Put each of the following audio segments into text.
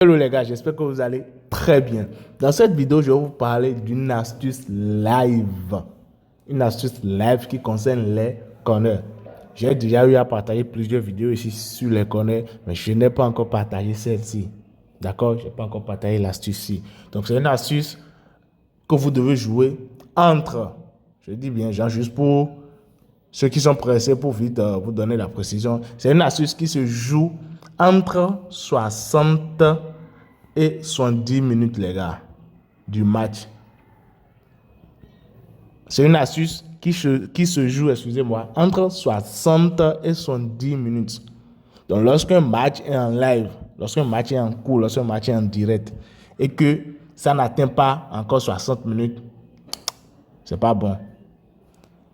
Hello les gars, j'espère que vous allez très bien. Dans cette vidéo, je vais vous parler d'une astuce live. Une astuce live qui concerne les corners. J'ai déjà eu à partager plusieurs vidéos ici sur les corners, mais je n'ai pas encore partagé celle-ci. D'accord? Je n'ai pas encore partagé l'astuce-ci. Donc c'est une astuce que vous devez jouer entre, je dis bien, genre juste pour ceux qui sont pressés pour vite vous donner la précision. C'est une astuce qui se joue entre 60 et 70 minutes, les gars, du match. C'est une astuce qui se joue, excusez-moi, entre 60 et 70 minutes. Donc, lorsqu'un match est en live, lorsqu'un match est en cours, lorsqu'un match est en direct, et que ça n'atteint pas encore 60 minutes, c'est pas bon.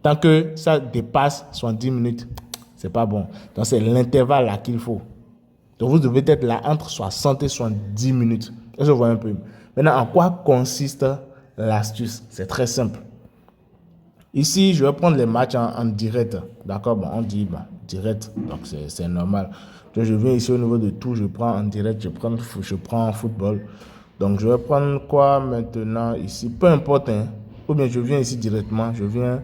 Tant que ça dépasse 70 minutes, c'est pas bon. Donc, c'est l'intervalle là qu'il faut. Donc, vous devez être là entre 60 et 70 minutes. Est-ce que vous voyez un peu? Maintenant, en quoi consiste l'astuce? C'est très simple. Ici, je vais prendre les matchs en direct. D'accord? Bon, on dit direct, donc c'est normal. Donc, je viens ici au niveau de tout, je prends en direct, je prends football. Donc, je vais prendre quoi maintenant ici? Peu importe, hein. Ou bien je viens ici directement, je viens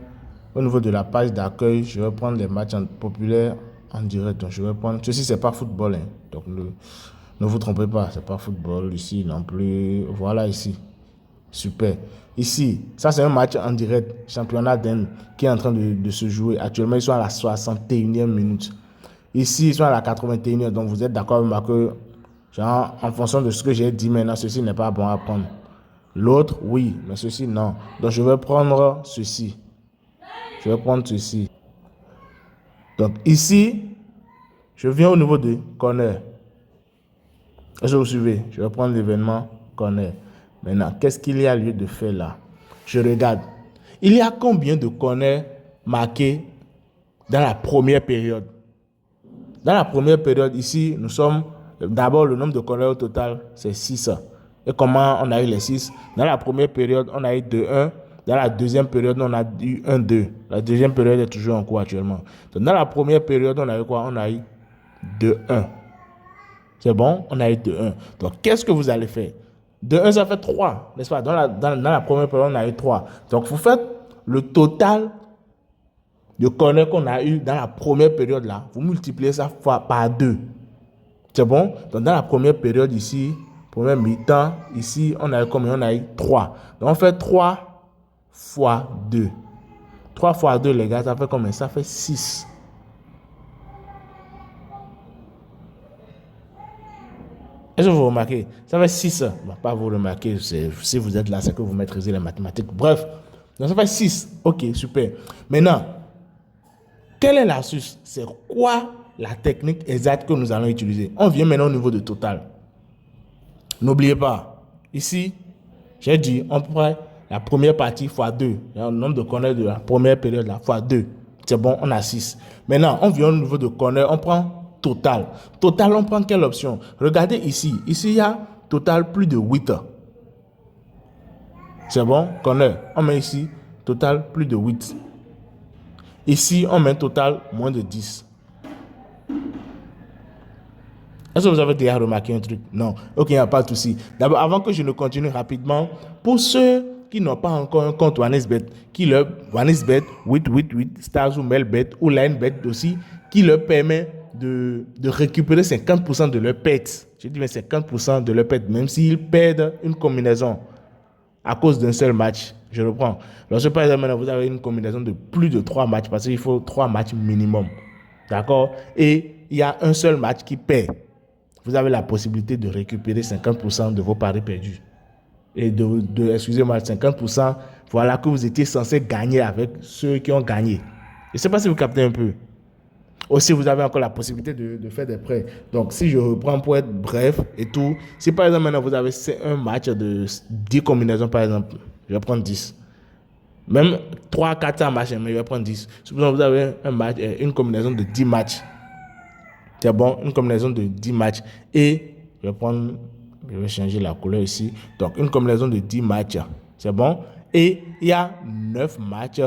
au niveau de la page d'accueil, je vais prendre les matchs populaires en direct. Donc, je vais prendre. Ceci, c'est pas football, hein. Donc, ne vous trompez pas, c'est pas football ici non plus. Voilà ici. Super. Ici, ça c'est un match en direct, championnat d'Inde, qui est en train de se jouer. Actuellement, ils sont à la 61e minute. Ici, ils sont à la 81e. Donc, vous êtes d'accord avec moi que, genre, en fonction de ce que j'ai dit maintenant, ceci n'est pas bon à prendre. L'autre, oui, mais ceci, non. Donc, je vais prendre ceci. Je vais prendre ceci. Donc, ici, je viens au niveau de corner. Est-ce que vous suivez? Je vais prendre l'événement corner. Maintenant, qu'est-ce qu'il y a lieu de faire là? Je regarde. Il y a combien de corners marqués dans la première période? Dans la première période, ici, nous sommes... D'abord, le nombre de corners au total, c'est 6. Et comment on a eu les 6? Dans la première période, on a eu 2-1. Dans la deuxième période, on a eu 1-2. La deuxième période est toujours en cours actuellement. Donc, dans la première période, on a eu quoi? On a eu 2-1. C'est bon? On a eu 2-1. Donc, qu'est-ce que vous allez faire? 2-1, ça fait 3, n'est-ce pas? Dans la première période, on a eu 3. Donc, vous faites le total de corners qu'on a eu dans la première période là. Vous multipliez ça par 2. C'est bon? Donc, dans la première période ici, première mi-temps, ici, on a eu combien? On a eu 3. Donc, on fait 3 fois 2. 3 fois 2, les gars, ça fait combien? Ça fait 6. Est-ce que vous remarquez? Ça fait 6. Bon, pas vous remarquez, si vous êtes là, c'est que vous maîtrisez les mathématiques. Bref, donc ça fait 6. Ok, super. Maintenant, quelle est l'astuce? C'est quoi la technique exacte que nous allons utiliser? On vient maintenant au niveau de total. N'oubliez pas, ici, j'ai dit, on prend la première partie fois 2. Le nombre de corners de la première période là, fois 2. C'est bon, on a 6. Maintenant, on vient au niveau de corner, on prend total. Total, on prend quelle option? Regardez ici. Ici, il y a total plus de 8. C'est bon, corner. On met ici, total plus de 8. Ici, on met total moins de 10. Est-ce que vous avez déjà remarqué un truc? Non. Ok, il n'y a pas de souci. D'abord, avant que je ne continue rapidement, pour ceux qui n'ont pas encore un compte OneXBet, qui leur OneXBet 888 Stars ou Melbet ou LineBet aussi, qui leur permet de récupérer 50% de leur perte. Je dis mais 50% de leur perte, même s'ils perdent une combinaison à cause d'un seul match. Je reprends. Lorsque par exemple vous avez une combinaison de plus de 3 matchs, parce qu'il faut 3 matchs minimum. D'accord? Et il y a un seul match qui perd. Vous avez la possibilité de récupérer 50% de vos paris perdus. Et excusez-moi, 50%, voilà que vous étiez censé gagner avec ceux qui ont gagné. Je ne sais pas si vous captez un peu. Aussi, vous avez encore la possibilité de faire des prêts. Donc, si je reprends pour être bref et tout, si par exemple maintenant vous avez un match de 10 combinaisons, par exemple, je vais prendre 10. Même 3, 400 matchs, mais je vais prendre 10. Si vous avez un match, une combinaison de 10 matchs, c'est bon, une combinaison de 10 matchs. Et je vais changer la couleur ici. Donc, une combinaison de 10 matchs, c'est bon. Et il y a 9 matchs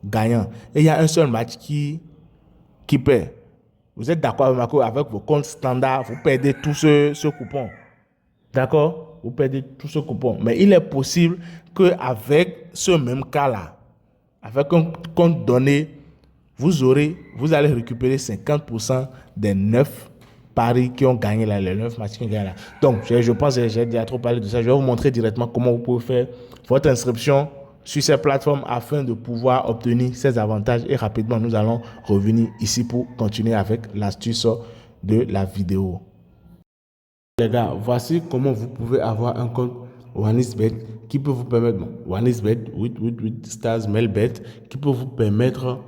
gagnants. Et il y a un seul match qui perd. Vous êtes d'accord avec vos comptes standards, vous perdez tout ce coupon. D'accord? Vous perdez tout ce coupon. Mais il est possible qu'avec ce même cas-là, avec un compte donné, vous allez récupérer 50% des 9 paris qui ont gagné là, les 9 matchs qui ont gagné là. Donc, je pense que j'ai déjà trop parlé de ça. Je vais vous montrer directement comment vous pouvez faire votre inscription sur ces plateformes afin de pouvoir obtenir ces avantages. Et rapidement, nous allons revenir ici pour continuer avec l'astuce de la vidéo. Les gars, voici comment vous pouvez avoir un compte OneXBet qui peut vous permettre, OneXBet, 8 stars, Melbet, qui peut vous permettre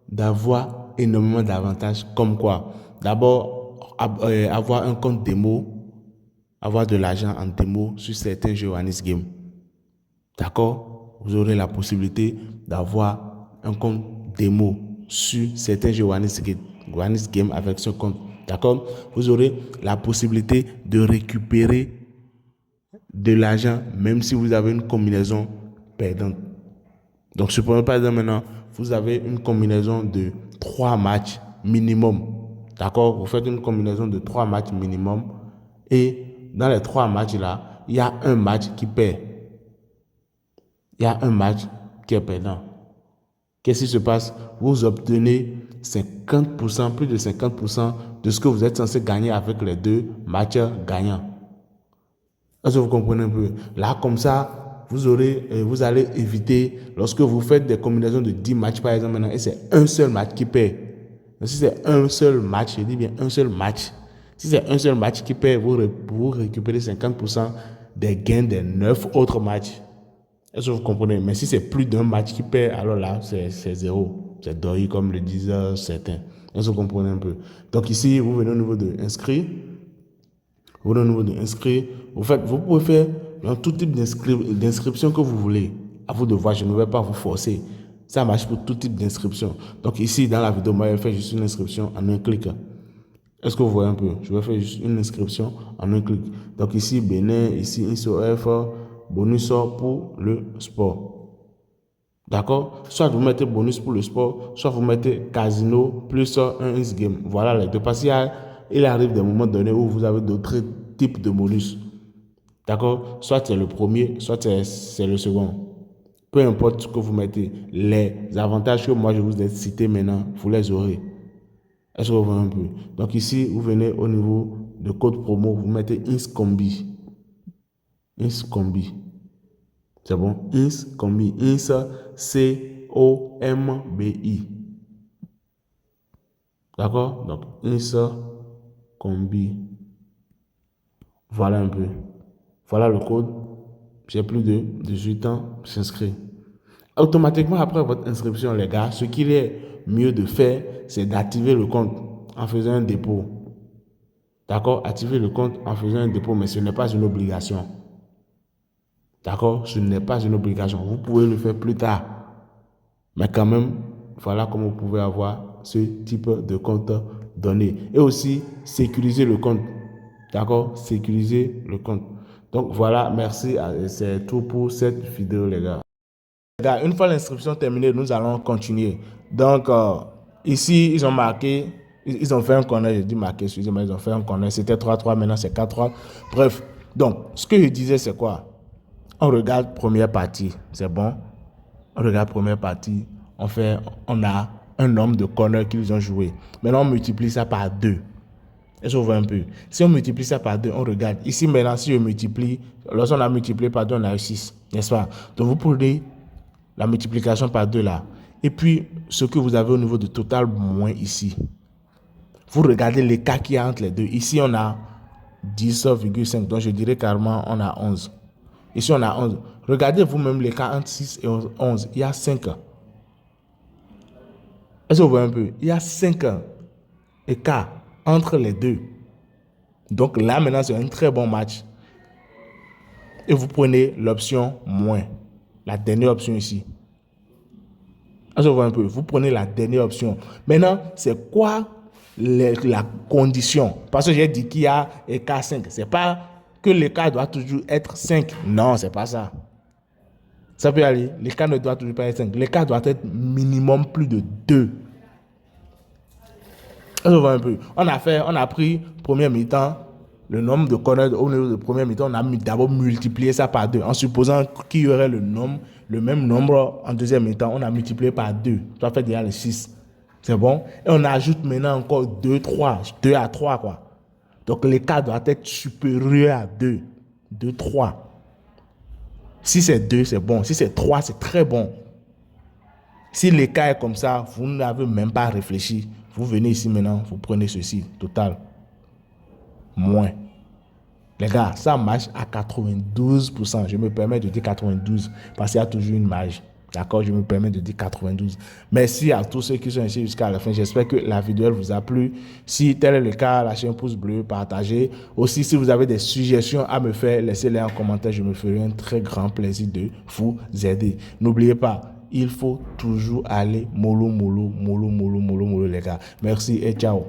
d'avoir énormément d'avantages comme quoi? D'abord, avoir un compte démo, avoir de l'argent en démo sur certains jeux OneX Game. D'accord? Vous aurez la possibilité d'avoir un compte démo sur certains jeux OneX Game avec ce compte. D'accord? Vous aurez la possibilité de récupérer de l'argent même si vous avez une combinaison perdante. Donc, supprenons par exemple maintenant, vous avez une combinaison de 3 matchs minimum. D'accord? Vous faites une combinaison de 3 matchs minimum et dans les 3 matchs là, il y a un match qui perd. Il y a un match qui est perdant. Qu'est-ce qui se passe? Vous obtenez 50%, plus de 50% de ce que vous êtes censé gagner avec les 2 matchs gagnants. Est-ce que vous comprenez un peu? Là, comme ça, vous allez éviter, lorsque vous faites des combinaisons de 10 matchs, par exemple, maintenant, et c'est un seul match qui perd. Donc, si c'est un seul match, je dis bien un seul match. Si c'est un seul match qui perd, vous récupérez 50% des gains des 9 autres matchs. Est-ce que vous comprenez? Mais si c'est plus d'un match qui perd, alors là, c'est zéro. C'est doré, comme le disent certains. Est-ce que vous comprenez un peu? Donc ici, vous venez au niveau de inscrire. Vous venez au niveau de inscrire. Vous pouvez faire dans tout type d'inscription que vous voulez. À vous de voir, je ne vais pas vous forcer. Ça marche pour tout type d'inscription. Donc ici, dans la vidéo, moi, je vais faire juste une inscription en un clic. Est-ce que vous voyez un peu? Je vais faire juste une inscription en un clic. Donc ici, Bénin, ici, ISOF, bonus pour le sport. D'accord? Soit vous mettez bonus pour le sport, soit vous mettez casino plus un X-game. Voilà les deux. Parce qu'il arrive des moments donnés où vous avez d'autres types de bonus. D'accord? Soit c'est le premier, soit c'est le second. Peu importe ce que vous mettez, les avantages que moi je vous ai cités maintenant, vous les aurez. Est-ce que vous voyez un peu? Donc ici, vous venez au niveau de code promo, vous mettez INSCOMBI. INSCOMBI. C'est bon? INSCOMBI. INSCOMBI. D'accord? Donc INSCOMBI. Voilà un peu. Voilà le code. J'ai plus de 18 ans, j'inscris. Automatiquement, après votre inscription, les gars, ce qu'il est mieux de faire, c'est d'activer le compte en faisant un dépôt. D'accord? Activer le compte en faisant un dépôt, mais ce n'est pas une obligation. D'accord? Ce n'est pas une obligation. Vous pouvez le faire plus tard. Mais quand même, voilà comment vous pouvez avoir ce type de compte donné. Et aussi, sécuriser le compte. D'accord? Sécuriser le compte. Donc voilà, merci. C'est tout pour cette vidéo, les gars. Les gars, une fois l'inscription terminée, nous allons continuer. Donc, ici, ils ont marqué, ils ont fait un corner, j'ai dit marqué, excusez-moi, ils ont fait un corner. C'était 3-3, maintenant c'est 4-3. Bref, donc, ce que je disais, c'est quoi? On regarde première partie, c'est bon. On regarde première partie, on a un nombre de corners qu'ils ont joué. Maintenant, on multiplie ça par 2. Est-ce que vous voyez un peu? Si on multiplie ça par 2, on regarde. Ici, maintenant, si je multiplie, lorsqu'on a multiplié par 2, on a eu 6, n'est-ce pas? Donc, vous prenez la multiplication par 2 là. Et puis, ce que vous avez au niveau de total moins ici. Vous regardez l'écart qu'il y a entre les deux. Ici, on a 10,5. Donc, je dirais carrément, on a 11. Ici, on a 11. Regardez vous-même l'écart entre 6 et 11. Il y a 5. Est-ce que vous voyez un peu? Il y a 5 écarts entre les deux. Donc là, maintenant, c'est un très bon match. Et vous prenez l'option moins. La dernière option ici. Est-ce que vous voyez un peu? Vous prenez la dernière option. Maintenant, c'est quoi la condition? Parce que j'ai dit qu'il y a écart 5. Ce n'est pas que l'écart doit toujours être 5. Non, ce n'est pas ça. Ça peut aller. L'écart ne doit toujours pas être 5. L'écart doit être minimum plus de 2. Est-ce que vous voyez un peu? On a pris premier mi-temps le nombre de corners au niveau de première mi-temps, on a d'abord multiplié ça par 2. En supposant qu'il y aurait le même nombre en deuxième mi-temps, on a multiplié par 2. Ça fait déjà le 6. C'est bon? Et on ajoute maintenant encore 2, 3, 2 à 3, quoi. Donc l'écart doit être supérieur à 2. 2, 3. Si c'est 2, c'est bon. Si c'est 3, c'est très bon. Si l'écart est comme ça, vous n'avez même pas réfléchi. Vous venez ici maintenant, vous prenez ceci, total. Moins. Les gars, ça marche à 92%. Je me permets de dire 92 parce qu'il y a toujours une marge. D'accord, je me permets de dire 92. Merci à tous ceux qui sont ici jusqu'à la fin. J'espère que la vidéo vous a plu. Si tel est le cas, lâchez un pouce bleu, partagez. Aussi, si vous avez des suggestions à me faire, laissez-les en commentaire. Je me ferai un très grand plaisir de vous aider. N'oubliez pas, il faut toujours aller mollo, mollo, mollo, mollo, mollo, mollo, les gars. Merci et ciao.